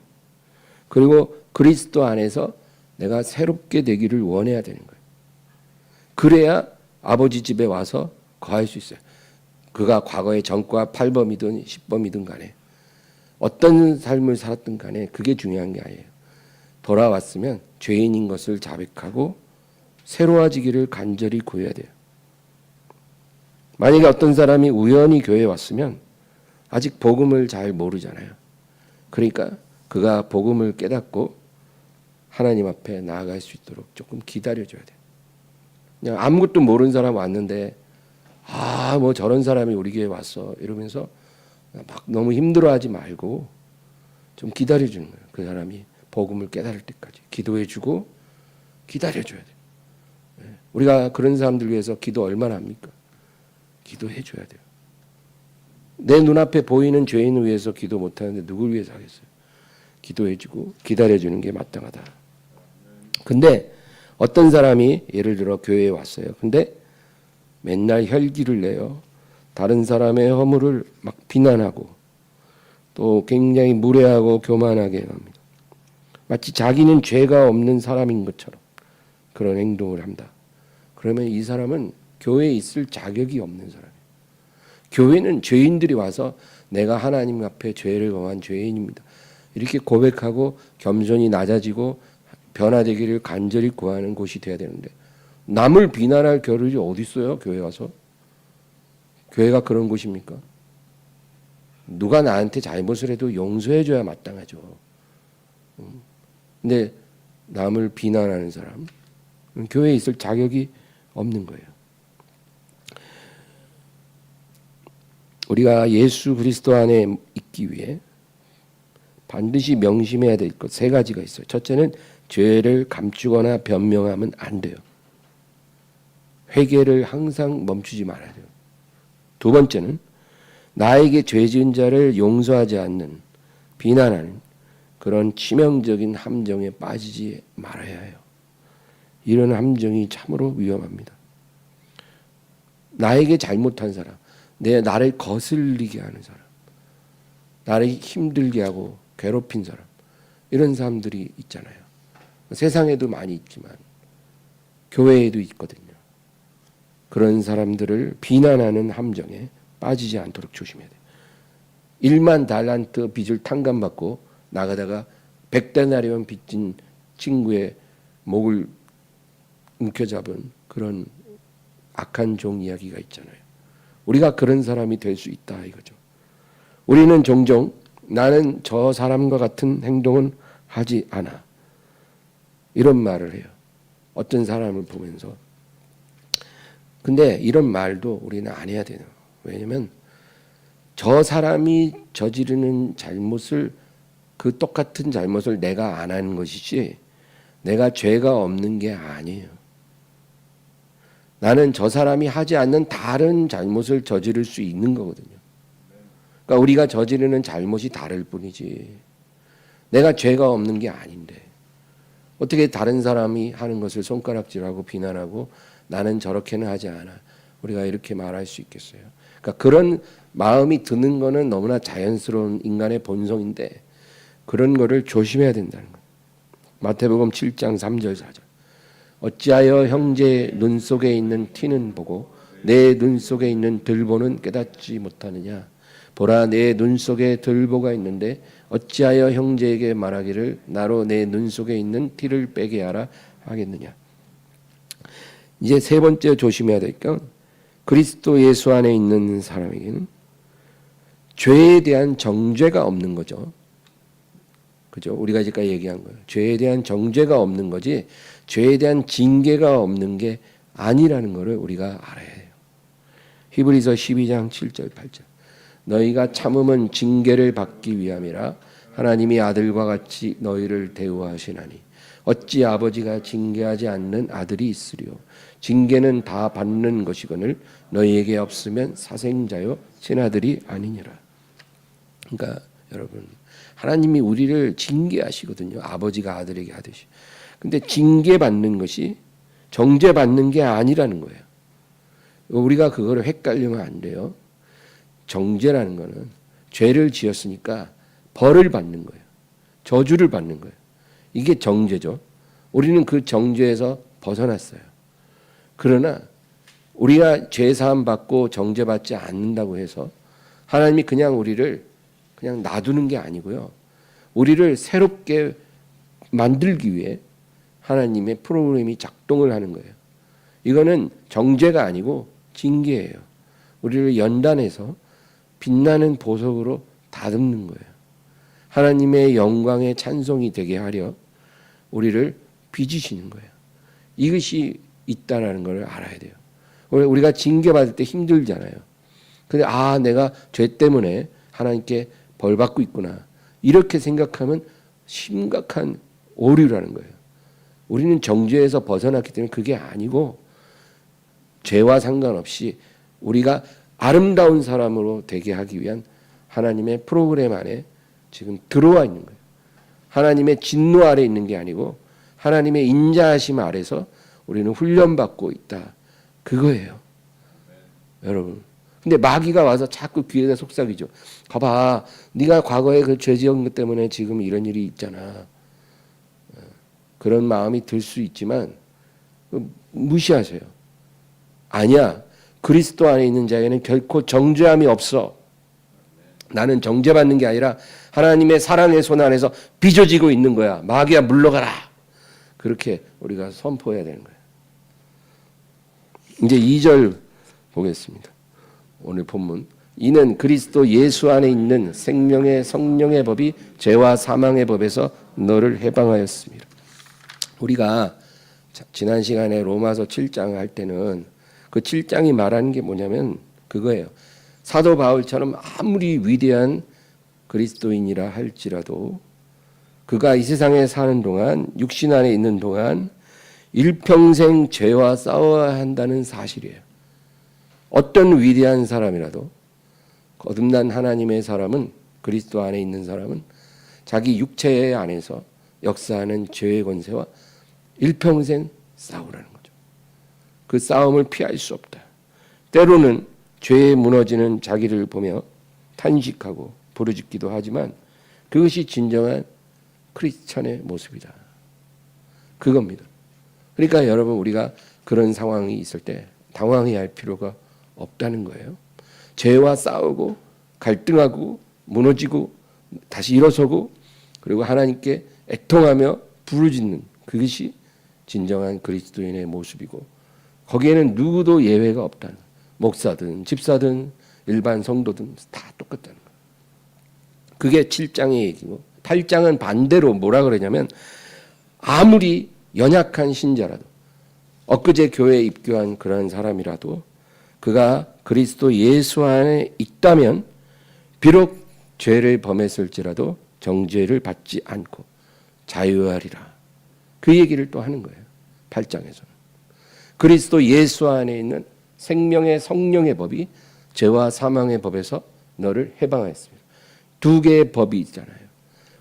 그리고 그리스도 안에서 내가 새롭게 되기를 원해야 되는 거예요. 그래야 아버지 집에 와서 거할 수 있어요. 그가 과거에 전과 8범이든 10범이든 간에 어떤 삶을 살았든 간에 그게 중요한 게 아니에요. 돌아왔으면 죄인인 것을 자백하고 새로워지기를 간절히 구해야 돼요. 만약에 어떤 사람이 우연히 교회에 왔으면 아직 복음을 잘 모르잖아요. 그러니까 그가 복음을 깨닫고 하나님 앞에 나아갈 수 있도록 조금 기다려줘야 돼요. 그냥 아무것도 모르는 사람 왔는데 뭐 저런 사람이 우리 교회에 왔어 이러면서 막 너무 힘들어하지 말고 좀 기다려주는 거예요. 그 사람이 복음을 깨달을 때까지 기도해주고 기다려줘야 돼요. 우리가 그런 사람들 위해서 기도 얼마나 합니까? 기도해줘야 돼요. 내 눈앞에 보이는 죄인을 위해서 기도 못하는데 누굴 위해서 하겠어요? 기도해주고 기다려주는 게 마땅하다. 근데 어떤 사람이 예를 들어 교회에 왔어요. 근데 맨날 혈기를 내요. 다른 사람의 허물을 막 비난하고 또 굉장히 무례하고 교만하게 합니다. 마치 자기는 죄가 없는 사람인 것처럼 그런 행동을 한다. 그러면 이 사람은 교회에 있을 자격이 없는 사람이에요. 교회는 죄인들이 와서 내가 하나님 앞에 죄를 범한 죄인입니다. 이렇게 고백하고 겸손히 낮아지고 변화되기를 간절히 구하는 곳이 돼야 되는데 남을 비난할 겨를이 어디 있어요? 교회 와서. 교회가 그런 곳입니까? 누가 나한테 잘못을 해도 용서해줘야 마땅하죠. 근데 남을 비난하는 사람 교회에 있을 자격이 없는 거예요. 우리가 예수 그리스도 안에 있기 위해 반드시 명심해야 될 것 세 가지가 있어요. 첫째는 죄를 감추거나 변명하면 안 돼요. 회개를 항상 멈추지 말아야 돼요. 두 번째는 나에게 죄 지은 자를 용서하지 않는 비난하는 그런 치명적인 함정에 빠지지 말아야 해요. 이런 함정이 참으로 위험합니다. 나에게 잘못한 사람, 나를 거슬리게 하는 사람, 나를 힘들게 하고 괴롭힌 사람, 이런 사람들이 있잖아요. 세상에도 많이 있지만 교회에도 있거든요. 그런 사람들을 비난하는 함정에 빠지지 않도록 조심해야 돼요. 1만 달란트 빚을 탕감받고 나가다가 100데나리온 빚진 친구의 목을 움켜잡은 그런 악한 종 이야기가 있잖아요. 우리가 그런 사람이 될 수 있다 이거죠. 우리는 종종 나는 저 사람과 같은 행동은 하지 않아. 이런 말을 해요. 어떤 사람을 보면서. 근데 이런 말도 우리는 안 해야 돼요. 왜냐하면 저 사람이 저지르는 잘못을 그 똑같은 잘못을 내가 안 하는 것이지 내가 죄가 없는 게 아니에요. 나는 저 사람이 하지 않는 다른 잘못을 저지를 수 있는 거거든요. 그러니까 우리가 저지르는 잘못이 다를 뿐이지 내가 죄가 없는 게 아닌데 어떻게 다른 사람이 하는 것을 손가락질하고 비난하고 나는 저렇게는 하지 않아. 우리가 이렇게 말할 수 있겠어요. 그러니까 그런 마음이 드는 거는 너무나 자연스러운 인간의 본성인데 그런 거를 조심해야 된다는 거예요. 마태복음 7장 3절 4절. 어찌하여 형제의 눈 속에 있는 티는 보고 내 눈 속에 있는 들보는 깨닫지 못하느냐. 보라 내 눈 속에 들보가 있는데 어찌하여 형제에게 말하기를 나로 내 눈 속에 있는 티를 빼게 하라 하겠느냐. 이제 세 번째 조심해야 될 건 그리스도 예수 안에 있는 사람에게는 죄에 대한 정죄가 없는 거죠. 그죠? 우리가 지금까지 얘기한 거예요. 죄에 대한 정죄가 없는 거지 죄에 대한 징계가 없는 게 아니라는 것을 우리가 알아야 해요. 히브리서 12장 7절 8절. 너희가 참음은 징계를 받기 위함이라 하나님이 아들과 같이 너희를 대우하시나니 어찌 아버지가 징계하지 않는 아들이 있으리요. 징계는 다 받는 것이거늘 너희에게 없으면 사생자요 친아들이 아니니라. 그러니까 여러분 하나님이 우리를 징계하시거든요. 아버지가 아들에게 하듯이. 근데 징계받는 것이 정죄받는 게 아니라는 거예요. 우리가 그거를 헷갈리면 안 돼요. 정죄라는 거는 죄를 지었으니까 벌을 받는 거예요. 저주를 받는 거예요. 이게 정죄죠. 우리는 그 정죄에서 벗어났어요. 그러나 우리가 죄 사함 받고 정죄받지 않는다고 해서 하나님이 그냥 우리를 그냥 놔두는 게 아니고요. 우리를 새롭게 만들기 위해 하나님의 프로그램이 작동을 하는 거예요. 이거는 정죄가 아니고 징계예요. 우리를 연단해서 빛나는 보석으로 다듬는 거예요. 하나님의 영광의 찬송이 되게 하려 우리를 빚으시는 거예요. 이것이 있다라는 걸 알아야 돼요. 우리가 징계받을 때 힘들잖아요. 근데 내가 죄 때문에 하나님께 벌 받고 있구나. 이렇게 생각하면 심각한 오류라는 거예요. 우리는 정죄에서 벗어났기 때문에 그게 아니고 죄와 상관없이 우리가 아름다운 사람으로 되게 하기 위한 하나님의 프로그램 안에 지금 들어와 있는 거예요. 하나님의 진노 아래 있는 게 아니고 하나님의 인자하심 아래서 우리는 훈련받고 있다. 그거예요. 여러분. 근데 마귀가 와서 자꾸 귀에다 속삭이죠. 봐봐, 네가 과거에 그 죄 지은 것 때문에 지금 이런 일이 있잖아. 그런 마음이 들 수 있지만 무시하세요. 아니야. 그리스도 안에 있는 자에게는 결코 정죄함이 없어. 나는 정죄받는 게 아니라 하나님의 사랑의 손 안에서 빚어지고 있는 거야. 마귀야 물러가라. 그렇게 우리가 선포해야 되는 거예요. 이제 2절 보겠습니다. 오늘 본문. 이는 그리스도 예수 안에 있는 생명의 성령의 법이 죄와 사망의 법에서 너를 해방하였습니다. 우리가 지난 시간에 로마서 7장 할 때는 그 7장이 말하는 게 뭐냐면 그거예요. 사도 바울처럼 아무리 위대한 그리스도인이라 할지라도 그가 이 세상에 사는 동안, 육신 안에 있는 동안 일평생 죄와 싸워야 한다는 사실이에요. 어떤 위대한 사람이라도, 거듭난 하나님의 사람은, 그리스도 안에 있는 사람은 자기 육체 안에서 역사하는 죄의 권세와 일평생 싸우라는 거죠. 그 싸움을 피할 수 없다. 때로는 죄에 무너지는 자기를 보며 탄식하고 부르짖기도 하지만 그것이 진정한 크리스천의 모습이다. 그겁니다. 그러니까 여러분, 우리가 그런 상황이 있을 때 당황해야 할 필요가 없다는 거예요. 죄와 싸우고 갈등하고 무너지고 다시 일어서고 그리고 하나님께 애통하며 부르짖는 그것이 진정한 그리스도인의 모습이고 거기에는 누구도 예외가 없다는 거예요. 목사든 집사든 일반 성도든 다 똑같다는 거예요. 그게 7장의 얘기고 8장은 반대로 뭐라 그러냐면 아무리 연약한 신자라도 엊그제 교회에 입교한 그런 사람이라도 그가 그리스도 예수 안에 있다면 비록 죄를 범했을지라도 정죄를 받지 않고 자유하리라. 그 얘기를 또 하는 거예요. 8장에서는. 그리스도 예수 안에 있는 생명의 성령의 법이 죄와 사망의 법에서 너를 해방하였습니다. 두 개의 법이 있잖아요.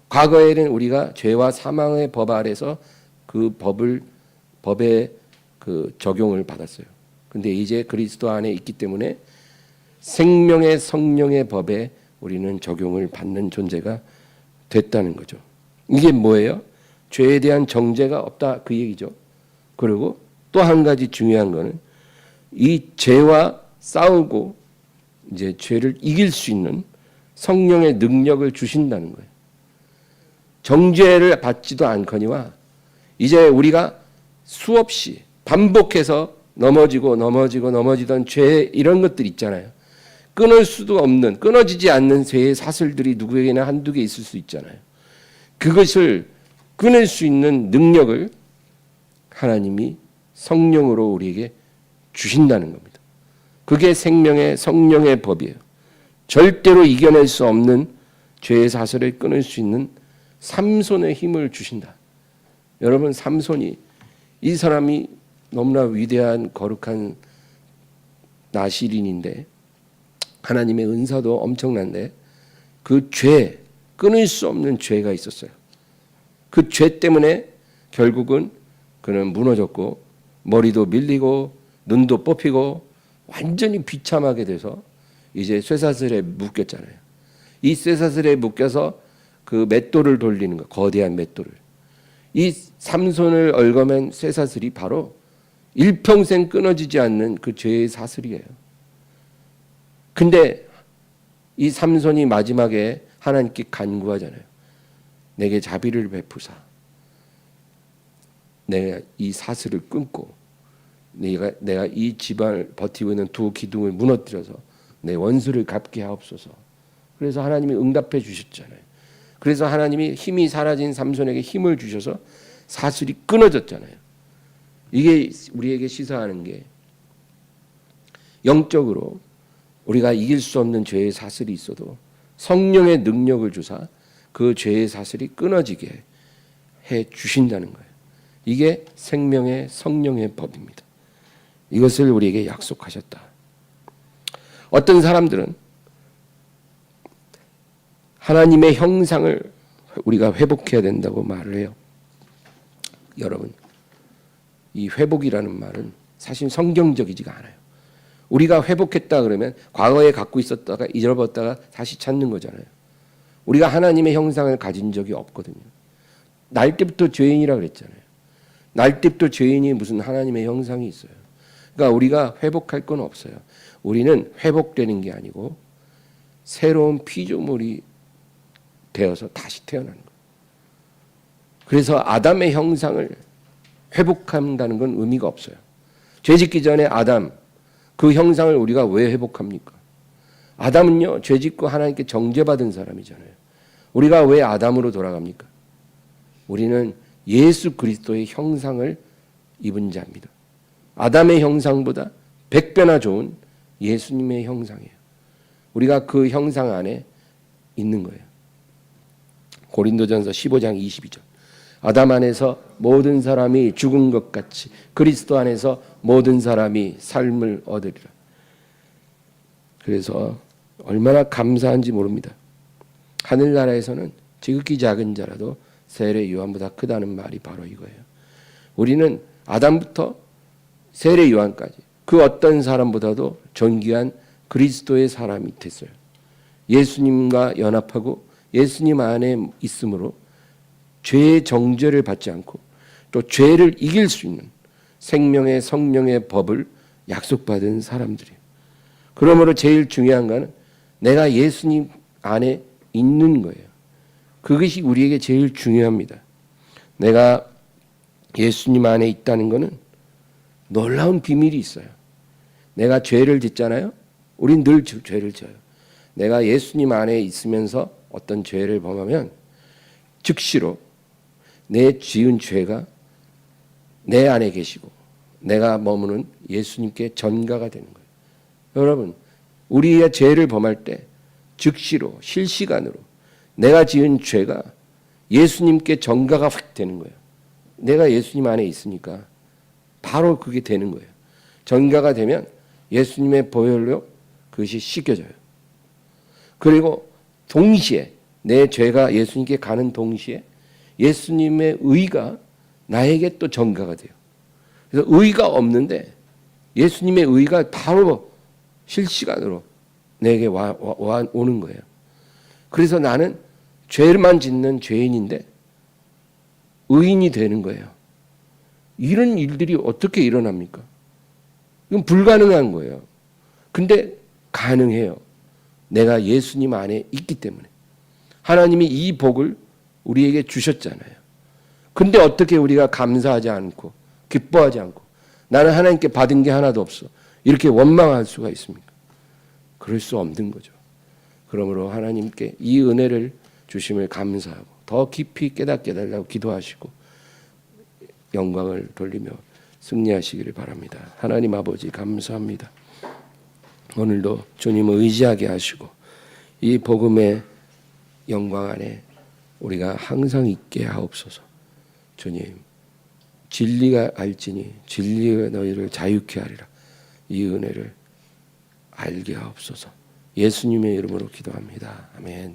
과거에는 우리가 죄와 사망의 법 아래서 그 법의 그 적용을 받았어요. 근데 이제 그리스도 안에 있기 때문에 생명의 성령의 법에 우리는 적용을 받는 존재가 됐다는 거죠. 이게 뭐예요? 죄에 대한 정죄가 없다 그 얘기죠. 그리고 또 한 가지 중요한 거는 이 죄와 싸우고 이제 죄를 이길 수 있는 성령의 능력을 주신다는 거예요. 정죄를 받지도 않거니와 이제 우리가 수없이 반복해서 넘어지던 죄 이런 것들 있잖아요. 끊을 수도 없는, 끊어지지 않는 죄의 사슬들이 누구에게나 한두 개 있을 수 있잖아요. 그것을 끊을 수 있는 능력을 하나님이 성령으로 우리에게 주신다는 겁니다. 그게 생명의 성령의 법이에요. 절대로 이겨낼 수 없는 죄의 사슬을 끊을 수 있는 삼손의 힘을 주신다. 여러분, 삼손이 이 사람이 너무나 위대한 거룩한 나실인인데 하나님의 은사도 엄청난데 그 죄, 끊을 수 없는 죄가 있었어요. 그 죄 때문에 결국은 그는 무너졌고 머리도 밀리고 눈도 뽑히고 완전히 비참하게 돼서 이제 쇠사슬에 묶였잖아요. 이 쇠사슬에 묶여서 그 맷돌을 돌리는 거, 거대한 맷돌을. 이 삼손을 얽어맨 쇠사슬이 바로 일평생 끊어지지 않는 그 죄의 사슬이에요. 근데 이 삼손이 마지막에 하나님께 간구하잖아요. 내게 자비를 베푸사 내가 이 사슬을 끊고 내가 이 집안을 버티고 있는 두 기둥을 무너뜨려서 내 원수를 갚게 하옵소서. 그래서 하나님이 응답해 주셨잖아요. 그래서 하나님이 힘이 사라진 삼손에게 힘을 주셔서 사슬이 끊어졌잖아요. 이게 우리에게 시사하는 게 영적으로 우리가 이길 수 없는 죄의 사슬이 있어도 성령의 능력을 주사 그 죄의 사슬이 끊어지게 해 주신다는 거예요. 이게 생명의 성령의 법입니다. 이것을 우리에게 약속하셨다. 어떤 사람들은 하나님의 형상을 우리가 회복해야 된다고 말을 해요. 여러분, 이 회복이라는 말은 사실 성경적이지가 않아요. 우리가 회복했다 그러면 과거에 갖고 있었다가 잊어버렸다가 다시 찾는 거잖아요. 우리가 하나님의 형상을 가진 적이 없거든요. 날 때부터 죄인이라 그랬잖아요. 날 때부터 죄인이 무슨 하나님의 형상이 있어요. 그러니까 우리가 회복할 건 없어요. 우리는 회복되는 게 아니고 새로운 피조물이 되어서 다시 태어나는 거예요. 그래서 아담의 형상을 회복한다는 건 의미가 없어요. 죄 짓기 전에 아담 그 형상을 우리가 왜 회복합니까? 아담은요 죄 짓고 하나님께 정죄받은 사람이잖아요. 우리가 왜 아담으로 돌아갑니까? 우리는 예수 그리스도의 형상을 입은 자입니다. 아담의 형상보다 100배나 좋은 예수님의 형상이에요. 우리가 그 형상 안에 있는 거예요. 고린도전서 15장 22절. 아담 안에서 모든 사람이 죽은 것 같이 그리스도 안에서 모든 사람이 삶을 얻으리라. 그래서 얼마나 감사한지 모릅니다. 하늘나라에서는 지극히 작은 자라도 세례 요한보다 크다는 말이 바로 이거예요. 우리는 아담부터 세례 요한까지 그 어떤 사람보다도 존귀한 그리스도의 사람이 됐어요. 예수님과 연합하고 예수님 안에 있으므로 죄의 정죄를 받지 않고 또 죄를 이길 수 있는 생명의 성령의 법을 약속받은 사람들이에요. 그러므로 제일 중요한 것은 내가 예수님 안에 있는 거예요. 그것이 우리에게 제일 중요합니다. 내가 예수님 안에 있다는 것은 놀라운 비밀이 있어요. 내가 죄를 짓잖아요. 우린 늘 죄를 져요. 내가 예수님 안에 있으면서 어떤 죄를 범하면 즉시로 내 지은 죄가 내 안에 계시고 내가 머무는 예수님께 전가가 되는 거예요. 여러분, 우리의 죄를 범할 때 즉시로 실시간으로 내가 지은 죄가 예수님께 전가가 확 되는 거예요. 내가 예수님 안에 있으니까 바로 그게 되는 거예요. 전가가 되면 예수님의 보혈로 그것이 씻겨져요. 그리고 동시에 내 죄가 예수님께 가는 동시에 예수님의 의가 나에게 또 전가가 돼요. 그래서 의가 없는데 예수님의 의가 바로 실시간으로 내게 오는 거예요. 그래서 나는 죄만 짓는 죄인인데 의인이 되는 거예요. 이런 일들이 어떻게 일어납니까? 이건 불가능한 거예요. 근데 가능해요. 내가 예수님 안에 있기 때문에. 하나님이 이 복을 우리에게 주셨잖아요. 근데 어떻게 우리가 감사하지 않고 기뻐하지 않고 나는 하나님께 받은 게 하나도 없어 이렇게 원망할 수가 있습니까? 그럴 수 없는 거죠. 그러므로 하나님께 이 은혜를 주심을 감사하고 더 깊이 깨닫게 해달라고 기도하시고 영광을 돌리며 승리하시기를 바랍니다. 하나님 아버지 감사합니다. 오늘도 주님을 의지하게 하시고 이 복음의 영광 안에 우리가 항상 있게 하옵소서. 주님, 진리가 알지니 진리가 너희를 자유케 하리라. 이 은혜를 알게 하옵소서. 예수님의 이름으로 기도합니다. 아멘.